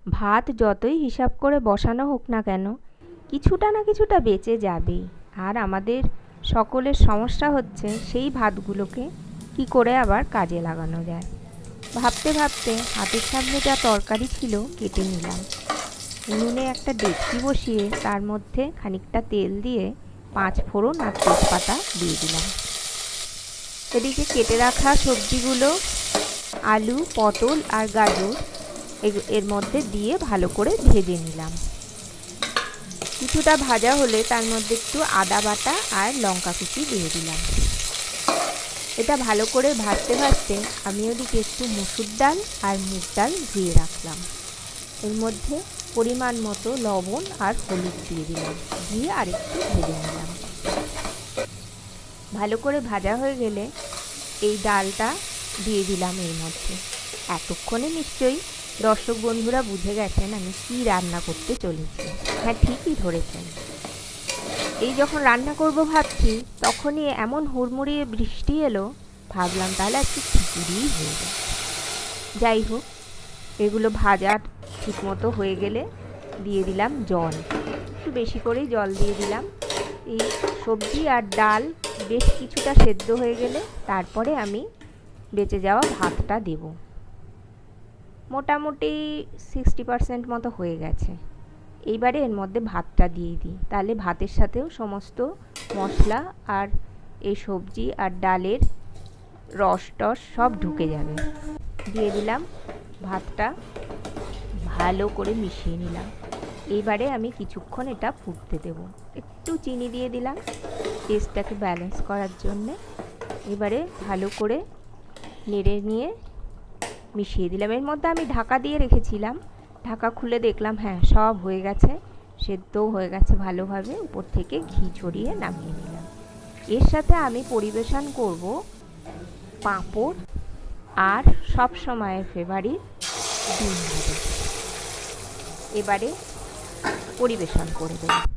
ভাত যতই হিসাব করে বসানো হোক না কেন, কিছুটা না কিছুটা বেঁচে যাবেই। আর আমাদের সকলের সমস্যা হচ্ছে সেই ভাতগুলোকে কি করে আবার কাজে লাগানো যায়। ভাবতে ভাবতে হাতের সামনে যা তরকারি ছিল কেটে নিলাম। উনুনে একটা ডেকচি বসিয়ে তার মধ্যে খানিকটা তেল দিয়ে 5 ফোড়ন আর তেজপাতা দিয়ে দিলাম। এদিকে কেটে রাখা সবজিগুলো, আলু, পটল আর গাজর এর মধ্যে দিয়ে ভালো করে ভেজে নিলাম। কিছুটা ভাজা হলে তার মধ্যে একটু আদা বাটা আর লঙ্কা কুচি দিয়ে দিলাম। এটা ভালো করে ভাজতে ভাজতে আমি ওদিকে একটু মসুর ডাল আর মুগ ডাল ধুয়ে রাখলাম। এর মধ্যে পরিমাণ মতো লবণ আর হলুদ দিয়ে দিলাম, দিয়ে আর একটু ভেজে নিলাম। ভালো করে ভাজা হয়ে গেলে এই ডালটা দিয়ে দিলাম এর মধ্যে। এতক্ষণে নিশ্চয়ই দর্শক বন্ধুরা বুঝে গেছেন আমি কি রান্না করতে চলেছি। হ্যাঁ, ঠিকই ধরেছেন। এই যখন রান্না করব ভাবছি, তখনই এমন হুড়মুড়িয়ে বৃষ্টি এলো, ভাবলাম তাহলে আজকে খিচুড়িই হয়ে যায়। যাই হোক, এগুলো ভাজা ঠিকমতো হয়ে গেলে দিয়ে দিলাম জল। একটু বেশি করেই জল দিয়ে দিলাম। এই সবজি আর ডাল বেশ কিছুটা সেদ্ধ হয়ে গেলে তারপরে আমি বেঁচে যাওয়া ভাতটা দেব। মোটামুটি 60% মতো হয়ে গেছে। এইবারে এর মধ্যে ভাতটা দিয়ে দিই, তাহলে ভাতের সাথেও সমস্ত মশলা আর এই সবজি আর ডালের রস টস সব ঢুকে যাবে। দিয়ে দিলাম ভাতটা, ভালো করে মিশিয়ে নিলাম। এইবারে আমি কিছুক্ষণ এটা ফুটতে দেব। একটু চিনি দিয়ে দিলাম টেস্টটাকে ব্যালেন্স করার জন্যে। এবারে ভালো করে নেড়ে নিয়ে মিশিয়ে দিলাম। এর মধ্যে আমি ঢাকা দিয়ে রেখেছিলাম, ঢাকা খুলে দেখলাম হ্যাঁ সব হয়ে গেছে, সেদ্ধও হয়ে গেছে ভালোভাবে। উপর থেকে ঘি ছড়িয়ে নামিয়ে নিলাম। এর সাথে আমি পরিবেশন করব পাঁপড় আর সব সময়ের ফেভারিট ডিম ভাজা। এবারে পরিবেশন করে দেব।